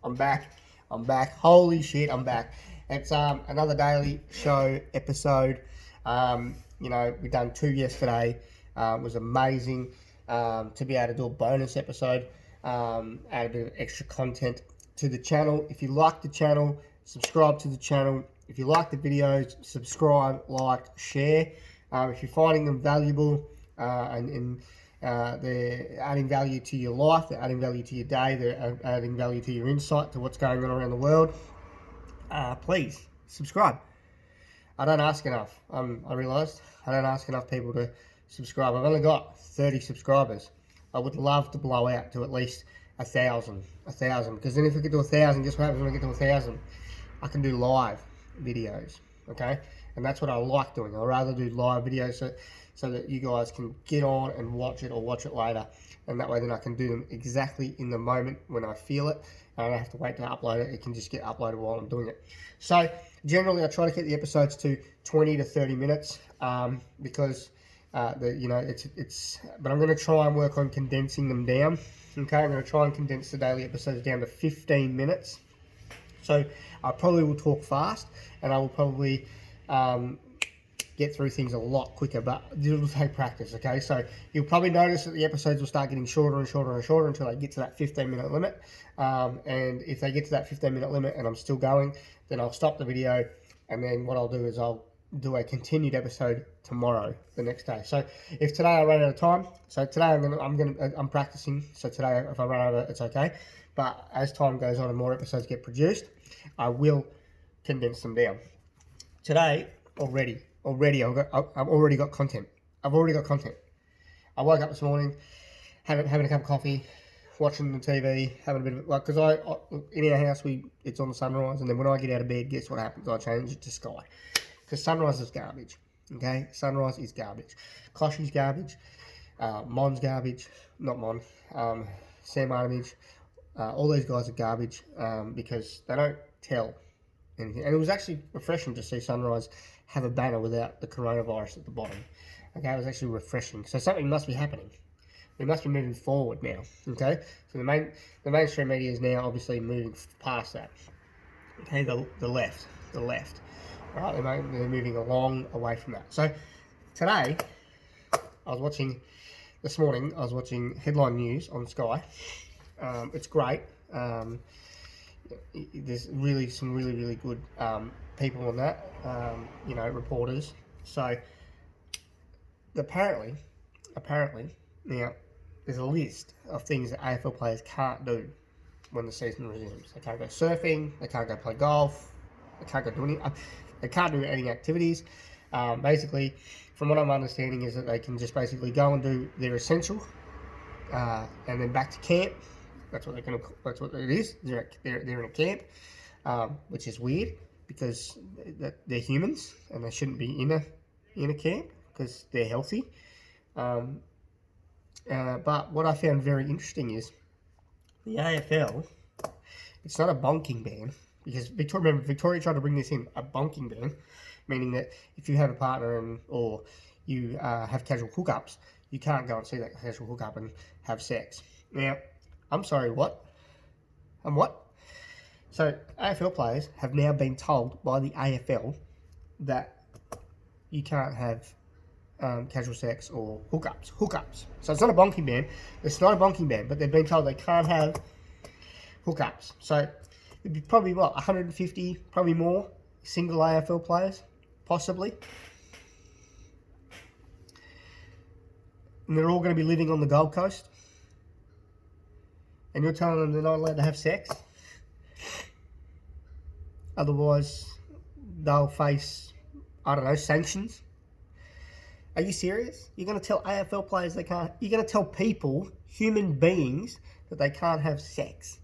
I'm back. Holy shit, I'm back. It's another daily show episode. We've done 2 yesterday. It was amazing to be able to do a bonus episode, add a bit of extra content to the channel. If you like the channel, subscribe to the channel. If you like the videos, subscribe, like, share. If you're finding them valuable and they're adding value to your life, they're adding value to your day, they're adding value to your insight, to what's going on around the world, please subscribe. I don't ask enough. I realised I don't ask enough people to subscribe. I've only got 30 subscribers. I would love to blow out to at least 1,000, because then if we get to 1,000, guess what happens when we get to 1,000? I can do live videos, okay? And that's what I like doing. I'd rather do live videos so that you guys can get on and watch it, or watch it later, and that way then I can do them exactly in the moment when I feel it, and I don't have to wait to upload it. It can just get uploaded while I'm doing it. So generally I try to keep the episodes to 20 to 30 minutes because but I'm going to try and work on condensing them down. Okay, I'm going to try and condense the daily episodes down to 15 minutes. So I probably will talk fast, and I will probably get through things a lot quicker, but it'll take practice, okay? So you'll probably notice that the episodes will start getting shorter and shorter and shorter until they get to that 15-minute limit. And if they get to that 15-minute limit and I'm still going, then I'll stop the video, and then what I'll do is I'll do a continued episode tomorrow, the next day. So if today I run out of time, so today I'm practicing, so today if I run over, it's okay. But as time goes on and more episodes get produced, I will condense them down. Today, I've already got content. I woke up this morning, having a cup of coffee, watching the TV, having a bit of, like, because in our house, it's on the sunrise, and then when I get out of bed, guess what happens? I change it to Sky. Because sunrise is garbage, okay? Sunrise is garbage. Koshi's garbage, Mon's garbage, not Mon, Sam Artemage, all these guys are garbage because they don't tell anything. And it was actually refreshing to see Sunrise have a banner without the coronavirus at the bottom. Okay, it was actually refreshing. So something must be happening. We must be moving forward now. Okay, so the mainstream media is now obviously moving past that. Okay, the left. All right, they're moving a long away from that. So today, this morning I was watching headline news on Sky. It's great. There's some really good people on that, reporters. So apparently, now there's a list of things that AFL players can't do when the season resumes. They can't go surfing, they can't go play golf, they can't do any activities. Basically, from what I'm understanding, is that they can just basically go and do their essential, and then back to camp. That's what it is. They're in a camp, which is weird because they're humans and they shouldn't be in a camp because they're healthy. But what I found very interesting is the AFL. It's not a bonking ban, because Victoria tried to bring this in, a bonking ban, meaning that if you have a partner or you have casual hookups, you can't go and see that casual hookup and have sex. Now, I'm sorry, what? So AFL players have now been told by the AFL that you can't have casual sex or hookups. So it's not a bonking ban. But they've been told they can't have hookups. So it'd be probably 150, probably more single AFL players, possibly. And they're all going to be living on the Gold Coast. And you're telling them they're not allowed to have sex? Otherwise, they'll face, sanctions. Are you serious? You're going to tell AFL players they can't? You're going to tell people, human beings, that they can't have sex?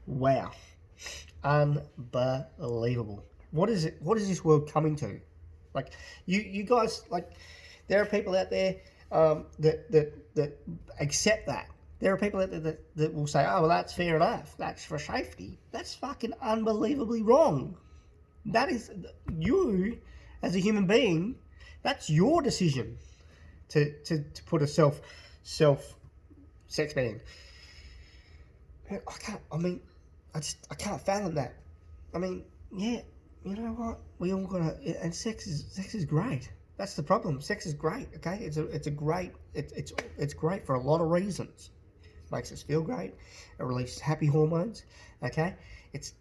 Wow. Unbelievable. What is this world coming to? Like, you guys, like, there are people out there that accept that. There are people that will say, oh, well, that's fair enough. That's for safety. That's fucking unbelievably wrong. That is, you, as a human being, that's your decision to put a sex ban. I can't fathom that. I mean, yeah, you know what? We all gotta, and sex is great. That's the problem. Sex is great. Okay, it's great for a lot of reasons. Makes us feel great. It releases happy hormones. Okay, it's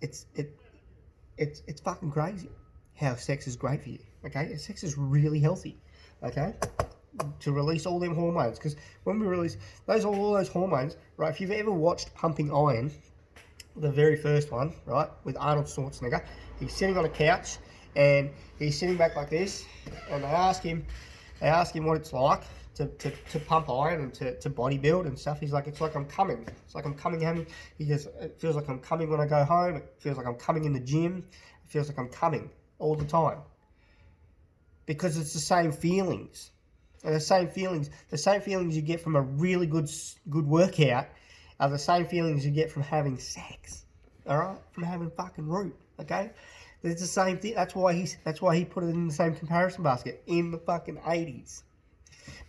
fucking crazy how sex is great for you. Okay, sex is really healthy. Okay, to release all them hormones, because when we release all those hormones, right? If you've ever watched Pumping Iron, the very first one, right, with Arnold Schwarzenegger, he's sitting on a couch and he's sitting back like this, and they ask him what it's like to pump iron and to bodybuild and stuff. He's like, it's like I'm coming. It's like I'm coming home. He goes, it feels like I'm coming when I go home. It feels like I'm coming in the gym. It feels like I'm coming all the time. Because it's the same feelings. And the same feelings you get from a really good workout are the same feelings you get from having sex. Alright? From having fucking root. Okay? It's the same thing. That's why he put it in the same comparison basket in the fucking 80s.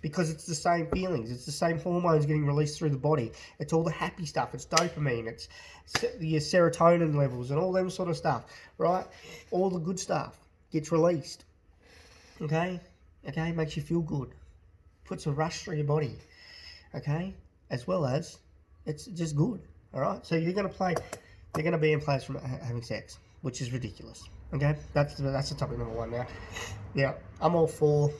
Because it's the same feelings. It's the same hormones getting released through the body. It's all the happy stuff. It's dopamine. It's your serotonin levels and all them sort of stuff. Right? All the good stuff gets released. Okay? Okay? Makes you feel good. Puts a rush through your body. Okay? As well as, it's just good. Alright? So you're going to be in place from having sex, which is ridiculous. Okay? That's the topic number one now. Yeah, I'm all for,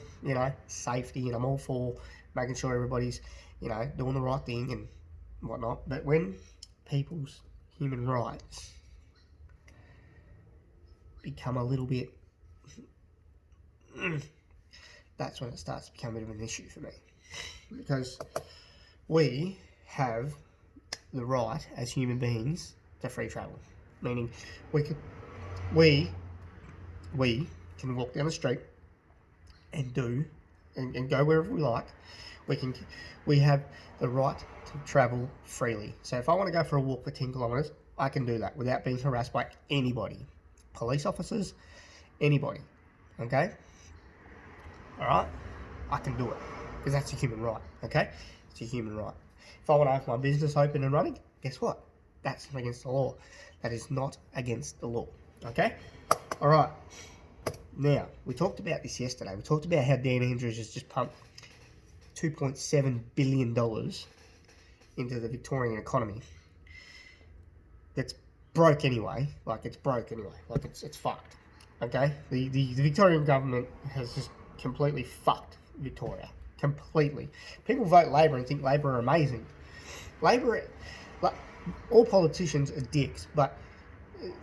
safety, and I'm all for making sure everybody's, doing the right thing and whatnot. But when people's human rights become a little bit, that's when it starts to become a bit of an issue for me. Because we have the right as human beings to free travel. Meaning we can walk down the street and go wherever we like. We have the right to travel freely. So if I want to go for a walk for 10 kilometres, I can do that without being harassed by anybody. Police officers, anybody. Okay? Alright? I can do it. Because that's a human right. Okay? It's a human right. If I want to have my business open and running, guess what? That's not against the law. That is not against the law. Okay? Alright. Now, we talked about this yesterday. We talked about how Dan Andrews has just pumped $2.7 billion into the Victorian economy. That's broke anyway. It's fucked. Okay? The Victorian government has just completely fucked Victoria. Completely. People vote Labor and think Labor are amazing. Labor, all politicians are dicks, but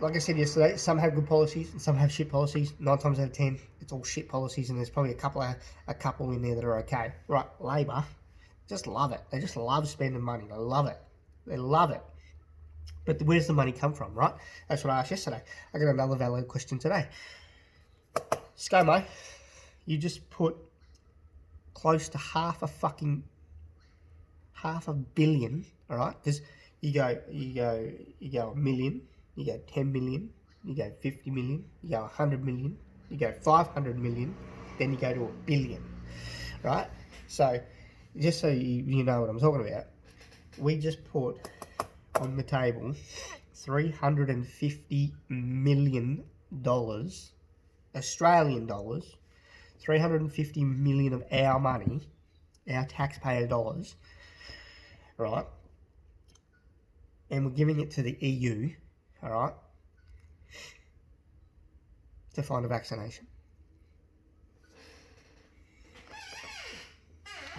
like I said yesterday, some have good policies and some have shit policies. 9 times out of 10, it's all shit policies, and there's probably a couple in there that are okay. Right, Labor just love it. They just love spending money. They love it. They love it. But where's the money come from, right? That's what I asked yesterday. I got another valid question today. ScoMo, you just put close to half a billion, all right? Because you go a million, you go 10 million, you go 50 million, you go 100 million, you go 500 million, then you go to a billion, right? So, just so you know what I'm talking about, we just put on the table $350 million, Australian dollars, 350 million of our money, our taxpayer dollars, right? And we're giving it to the EU, all right, to find a vaccination.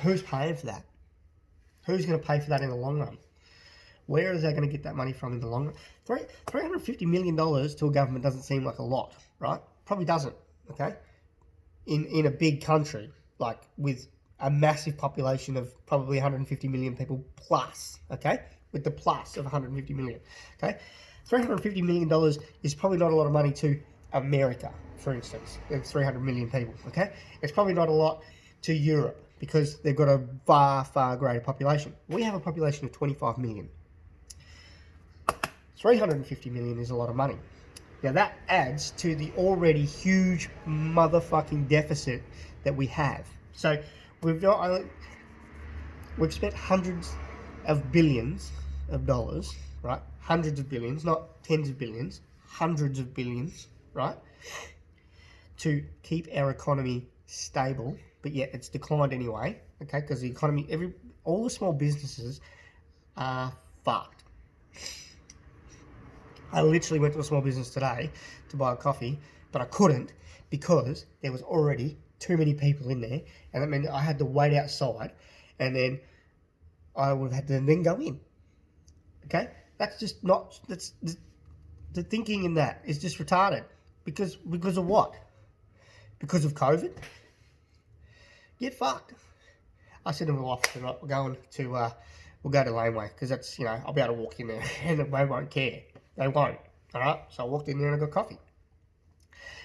Who's paying for that? Who's going to pay for that in the long run? Where is they going to get that money from in the long run? $350 million to a government doesn't seem like a lot, right? Probably doesn't, okay? In a big country, like with a massive population of probably 150 million people plus, okay? With the plus of 150 million, okay? $350 million is probably not a lot of money to America, for instance. It's 300 million people, okay? It's probably not a lot to Europe because they've got a far, far greater population. We have a population of 25 million. 350 million is a lot of money. Now that adds to the already huge motherfucking deficit that we have. So we've spent hundreds of billions of dollars, right? hundreds of billions, not tens of billions, hundreds of billions, right, to keep our economy stable, but yet it's declined anyway, okay, because the economy, all the small businesses are fucked. I literally went to a small business today to buy a coffee, but I couldn't because there was already too many people in there, and that meant I had to wait outside, and then I would have had to then go in. Okay, that's just not. That's the thinking in that is just retarded. Because of what? Because of COVID? Get fucked. I said to my wife, we're going to we'll go to Laneway because that's, I'll be able to walk in there and they won't care. They won't. All right. So I walked in there and I got coffee.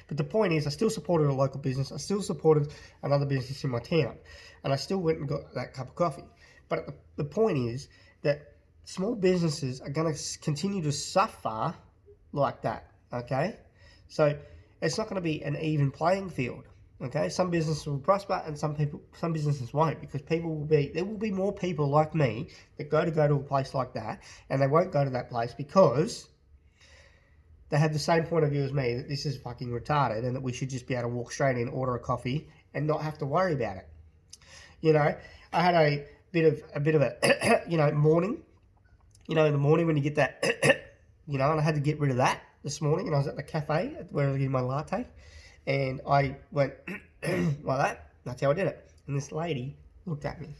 But the point is, I still supported a local business. I still supported another business in my town, and I still went and got that cup of coffee. But the point is that small businesses are going to continue to suffer like that. Okay, so it's not going to be an even playing field. Okay, some businesses will prosper and some businesses won't, because there will be more people like me that go to a place like that, and they won't go to that place because they had the same point of view as me, that this is fucking retarded and that we should just be able to walk straight in, order a coffee, and not have to worry about it. I had a bit of a, morning. In the morning when you get that, and I had to get rid of that this morning, and I was at the cafe where I was getting my latte, and I went like that. That's how I did it. And this lady looked at me,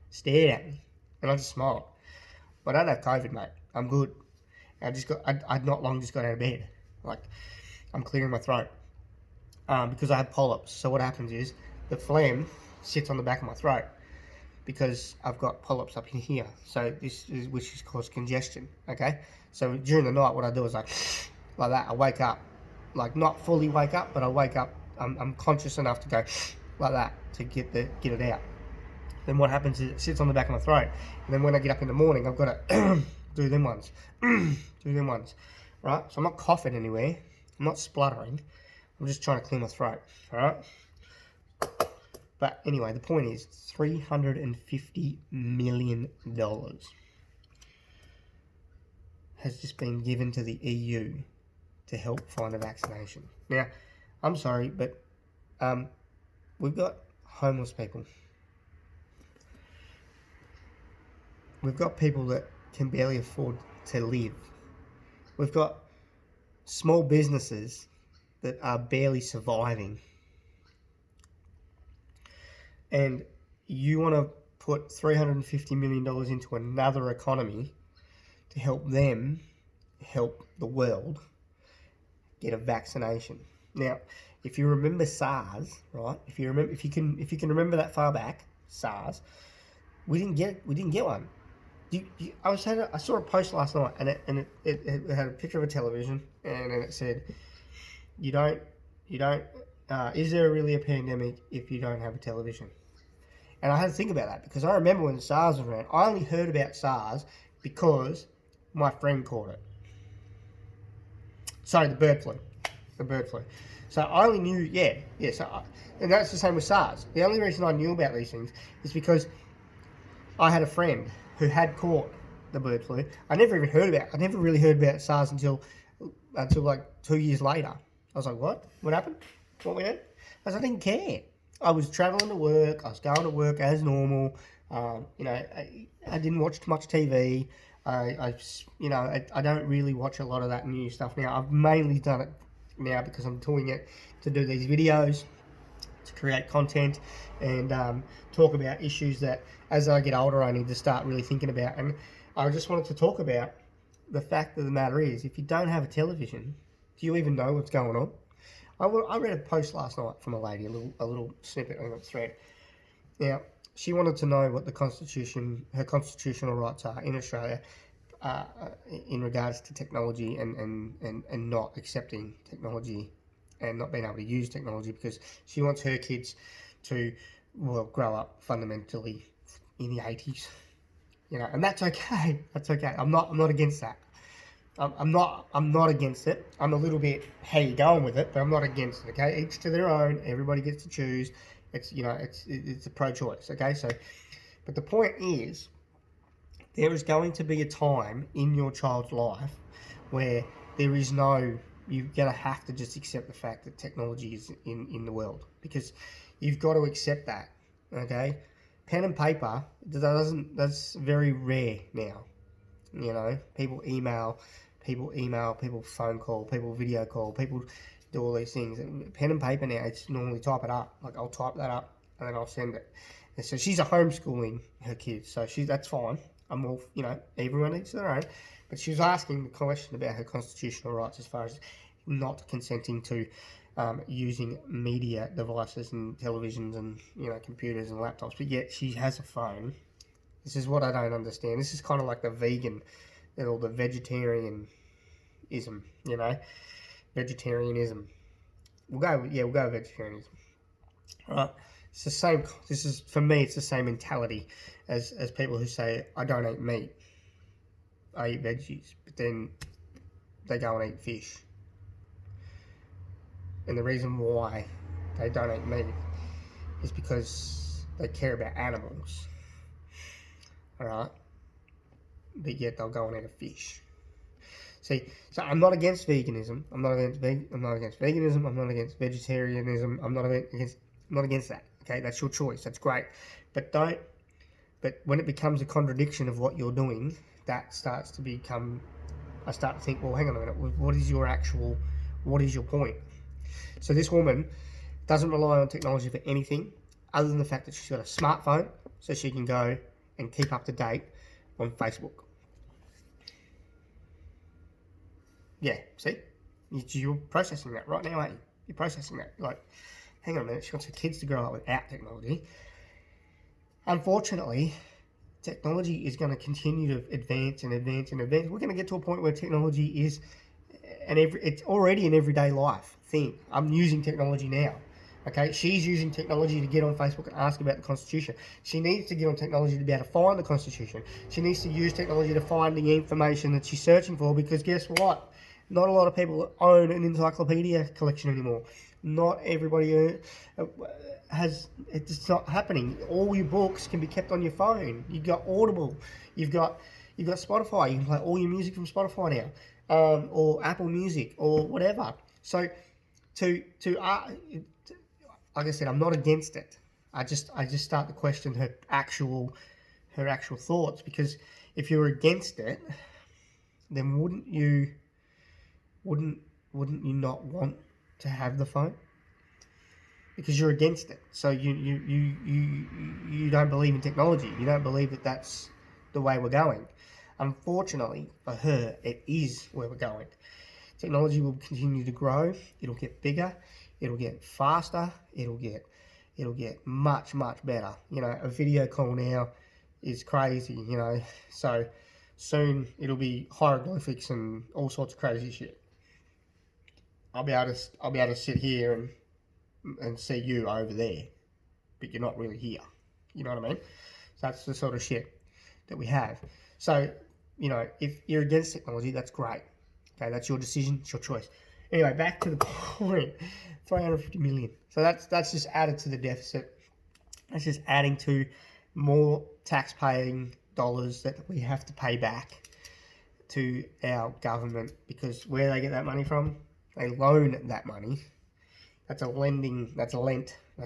stared at me, and I just smiled. But I don't have COVID, mate. I'm good. I'd not long just got out of bed. Like, I'm clearing my throat because I have polyps. So what happens is the phlegm sits on the back of my throat because I've got polyps up in here. So which has caused congestion. Okay. So during the night, what I do is like that. I wake up, like not fully wake up, but I wake up. I'm conscious enough to go like that to get it out. Then what happens is it sits on the back of my throat, and then when I get up in the morning, I've got to do them ones, right? So I'm not coughing anywhere, I'm not spluttering, I'm just trying to clear my throat, all right? But anyway, the point is $350 million has just been given to the EU to help find a vaccination. Now, I'm sorry, but we've got homeless people. We've got people that can barely afford to live. We've got small businesses that are barely surviving. And you want to put $350 million into another economy to help them help the world get a vaccination. Now, if you remember SARS, right? If you can remember that far back, SARS, we didn't get one. I saw a post last night, and it had a picture of a television, and it said, is there really a pandemic if you don't have a television? And I had to think about that, because I remember when SARS was around, I only heard about SARS because my friend caught it. Sorry, the bird flu. So I only knew, and that's the same with SARS. The only reason I knew about these things is because I had a friend who had caught the bird flu. I never really heard about SARS until like 2 years later. I was like, what? What happened? What went on? Because I didn't care. I was traveling to work. I was going to work as normal. I didn't watch much TV. I don't really watch a lot of that new stuff now. I've mainly done it now because I'm doing it to do these videos, to create content, and talk about issues that, as I get older, I need to start really thinking about. And I just wanted to talk about the fact of the matter is, if you don't have a television, do you even know what's going on? I read a post last night from a lady, a little snippet on a thread. Now, she wanted to know what her constitutional rights are in Australia in regards to technology and not accepting technology and not being able to use technology, because she wants her kids to grow up fundamentally in the 80s, and that's okay. That's okay. I'm not against that. I'm not against it. I'm a little bit, how you going with it, but I'm not against it. Okay, each to their own. Everybody gets to choose. It's it's a pro-choice. Okay, so, but the point is There is going to be a time in your child's life where there is no, you're going to have to just accept the fact that technology is in the world, because you've got to accept that, okay? Pen and paper, that's very rare now. You know, people email, people phone call, people video call, people do all these things. Pen and paper now, it's normally type it up. Like, I'll type that up and then I'll send it. And so she's a homeschooling her kids, so that's fine. I'm all, you know, everyone needs their own. But she was asking the question about her constitutional rights as far as not consenting to using media devices and televisions and, you know, computers and laptops. But yet she has a phone. This is what I don't understand. This is kind of like the vegan, or the vegetarianism, you know, vegetarianism. We'll go with vegetarianism. All right. It's the same. This is, for me, it's the same mentality as people who say, I don't eat meat, I eat veggies, but then they go and eat fish. And the reason why they don't eat meat is because they care about animals. All right, but yet they'll go and eat a fish. See, so I'm not against veganism. I'm not against veganism. I'm not against vegetarianism. I'm not against that. Okay, that's your choice. That's great, but when it becomes a contradiction of what you're doing, that starts to become. I start to think, well, hang on a minute. What is your point? So this woman doesn't rely on technology for anything other than the fact that she's got a smartphone, so she can go and keep up to date on Facebook. Yeah, see? You're processing that right now, aren't you? You're processing that. Like, hang on a minute, she wants her kids to grow up without technology. Unfortunately, technology is going to continue to advance and advance and advance. We're going to get to a point where technology is, it's already an everyday life thing. I'm using technology now. Okay, she's using technology to get on Facebook and ask about the Constitution. She needs to get on technology to be able to find the Constitution. She needs to use technology to find the information that she's searching for, because guess what? Not a lot of people own an encyclopedia collection anymore. Not everybody has, it's not happening. All your books can be kept on your phone. You've got Audible. You've got Spotify. You can play all your music from Spotify now, or Apple Music, or whatever. So like I said, I'm not against it. I just start to question her actual thoughts, because if you're against it, then wouldn't you not want to have the phone? Because you're against it. So you don't believe in technology. You don't believe that that's the way we're going. Unfortunately for her, it is where we're going. Technology will continue to grow. It'll get bigger. It'll get faster. It'll get much better. You know, a video call now is crazy. You know, so soon it'll be hieroglyphics and all sorts of crazy shit. I'll be able to sit here and see you over there, but you're not really here. You know what I mean? So that's the sort of shit that we have. So, you know, if you're against technology, that's great. Okay, that's your decision, it's your choice. Anyway, back to the point. 350 million. So that's just added to the deficit. That's just adding to more tax-paying dollars that we have to pay back to our government, because where they get that money from, they loan that money. That's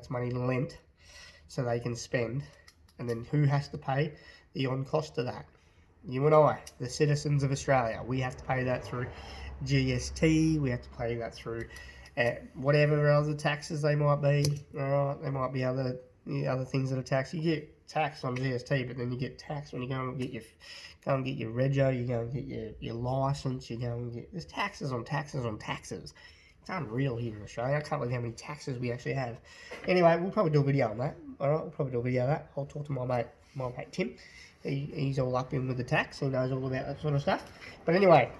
money lent so they can spend. And then who has to pay the on cost of that? You and I, the citizens of Australia. We have to pay that through GST. We have to pay that through whatever other taxes they might be. There might be other things that are taxed. You get taxed on GST, but then you get taxed when you go and get your rego. You go and get your license. You go and get, there's taxes on taxes on taxes. It's unreal here in Australia. I can't believe how many taxes we actually have. Anyway, we'll probably do a video on that. All right, we'll probably do a video on that. I'll talk to my mate Tim. He's all up in with the tax. He knows all about that sort of stuff. But anyway,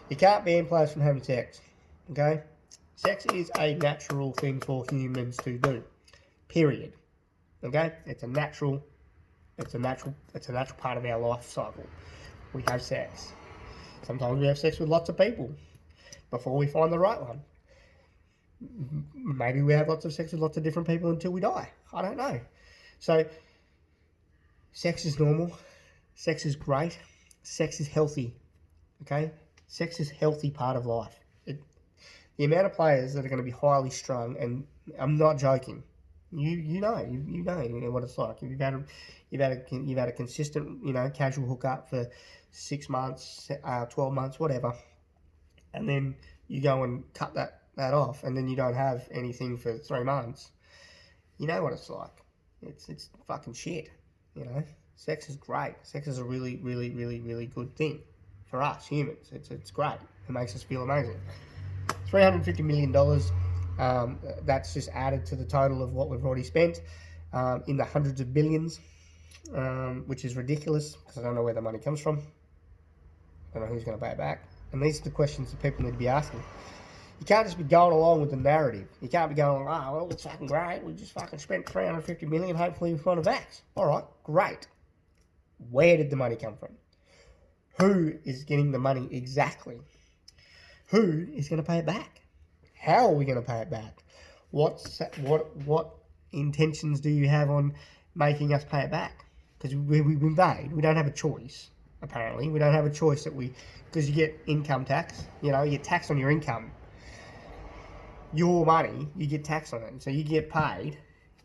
you can't ban players from having sex. Okay, sex is a natural thing for humans to do. Period. Okay, it's a natural part of our life cycle. We have sex. Sometimes we have sex with lots of people before we find the right one. Maybe we have lots of sex with lots of different people until we die. I don't know. So, sex is normal. Sex is great. Sex is healthy. Okay? Sex is a healthy part of life. The amount of players that are going to be highly strung, and I'm not joking. You know what it's like. You've had a consistent casual hookup for 6 months, 12 months, whatever, and then you go and cut that off, and then you don't have anything for 3 months. You know what it's like. It's fucking shit. Sex is great. Sex is a really, really, really, really good thing for us humans. It's great. It makes us feel amazing. $350 million. That's just added to the total of what we've already spent in the hundreds of billions, which is ridiculous because I don't know where the money comes from. I don't know who's going to pay it back. And these are the questions that people need to be asking. You can't just be going along with the narrative. You can't be going, oh, well, it's fucking great. We just fucking spent $350 million. Hopefully we find a vax. All right, great. Where did the money come from? Who is getting the money exactly? Who is going to pay it back? How are we going to pay it back? What intentions do you have on making us pay it back? Because we've been paid. We don't have a choice, apparently. We don't have a choice because you get income tax. You get taxed on your income. Your money, you get taxed on it. So you get paid,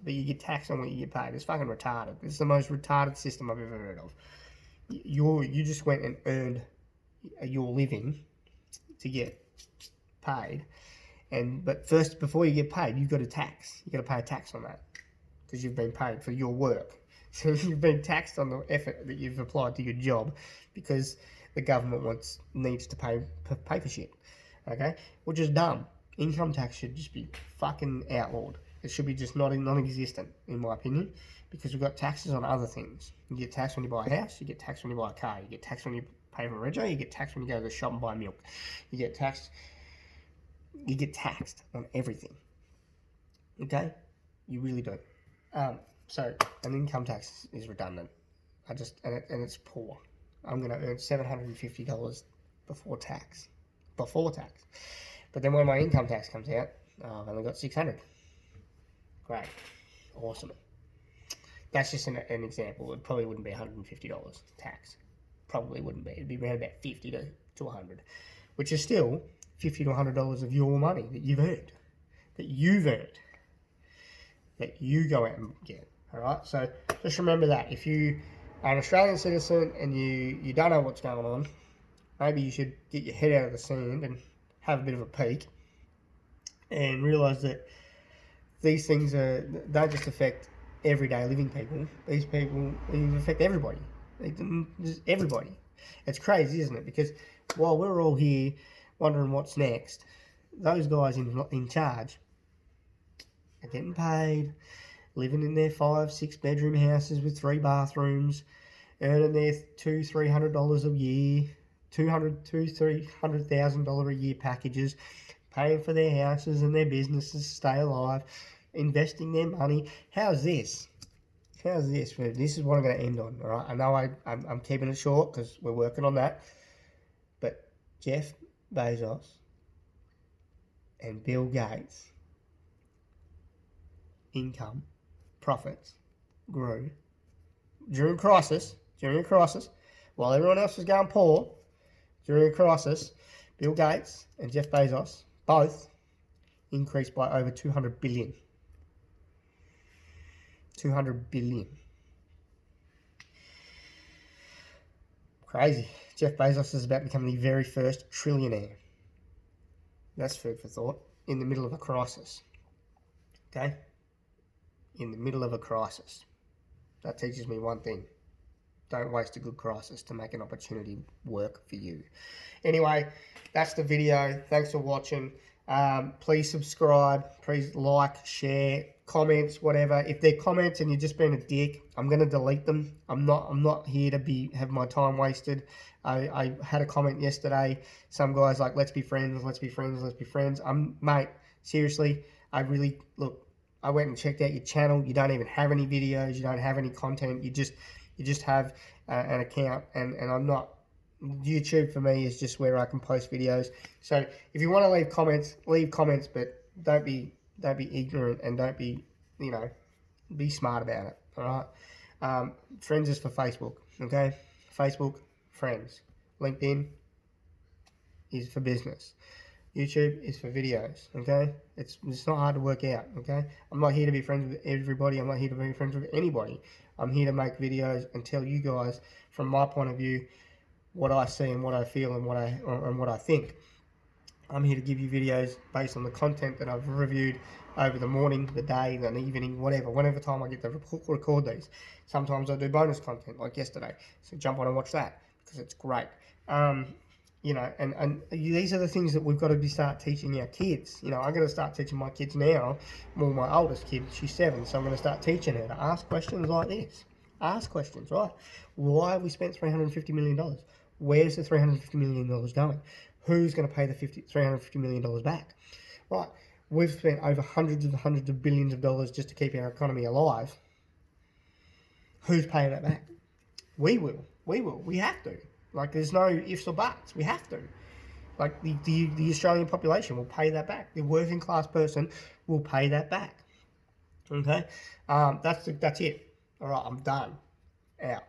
but you get taxed on what you get paid. It's fucking retarded. This is the most retarded system I've ever heard of. You just went and earned your living to get paid, but first, before you get paid, you've got to tax. You've got to pay a tax on that because you've been paid for your work. So you've been taxed on the effort that you've applied to your job because the government needs to pay for shit. Okay, which is dumb. Income tax should just be fucking outlawed. It should be just non-existent, in my opinion, because we've got taxes on other things. You get taxed when you buy a house. You get taxed when you buy a car. You get taxed when you pay for a rego. You get taxed when you go to the shop and buy milk. You get taxed on everything. Okay? You really do. So an income tax is redundant. And it's poor. I'm going to earn $750 before tax. But then when my income tax comes out, I've only got $600. Great. Awesome. That's just an example. It probably wouldn't be $150 tax. Probably wouldn't be. It'd be around about $50 to $100, which is still $50 to $100 of your money that you've earned, that you go out and get. All right. So just remember that if you are an Australian citizen and you don't know what's going on, maybe you should get your head out of the sand and have a bit of a peek and realise that these things don't just affect everyday living people. These people affect everybody. Just everybody. It's crazy, isn't it? Because while we're all here wondering what's next, those guys in charge are getting paid, living in their 5-6 bedroom houses with 3 bathrooms, earning their $200-300 a year, $300,000 a year packages, paying for their houses and their businesses to stay alive, investing their money. How's this? This is what I'm going to end on, all right? I know I'm keeping it short because we're working on that. But Jeff Bezos and Bill Gates' income, profits, grew during a crisis, while everyone else was going poor. During a crisis, Bill Gates and Jeff Bezos both increased by over $200 billion. $200 billion. Crazy. Jeff Bezos is about to become the very first trillionaire. That's food for thought. In the middle of a crisis. Okay? In the middle of a crisis. That teaches me one thing. Don't waste a good crisis to make an opportunity work for you. Anyway, that's the video. Thanks for watching. Please subscribe. Please like, share, comments, whatever. If they're comments and you're just being a dick, I'm going to delete them. I'm not here to have my time wasted. I had a comment yesterday. Some guys like, let's be friends. Mate, seriously, I went and checked out your channel. You don't even have any videos. You don't have any content. You just have an account, and I'm not. YouTube for me is just where I can post videos. So if you want to leave comments, but don't be ignorant, and don't be be smart about it. All right. Friends is for Facebook. Okay. Facebook, friends. LinkedIn is for business. YouTube is for videos, okay? It's not hard to work out, okay? I'm not here to be friends with everybody. I'm not here to be friends with anybody. I'm here to make videos and tell you guys, from my point of view, what I see and what I feel and what I think. I'm here to give you videos based on the content that I've reviewed over the morning, the day, the evening, whenever time I get to record these. Sometimes I do bonus content like yesterday, so jump on and watch that because it's great. And these are the things that we've got to start teaching our kids. I'm going to start teaching my kids now. Well, my oldest kid, she's 7, so I'm going to start teaching her to ask questions like this. Ask questions, right? Why have we spent $350 million? Where's the $350 million going? Who's going to pay the $350 million back? Right, we've spent over hundreds of billions of dollars just to keep our economy alive. Who's paying that back? We will. We have to. Like, there's no ifs or buts. We have to. Like, the Australian population will pay that back. The working class person will pay that back. Okay? That's it. All right, I'm done. Out.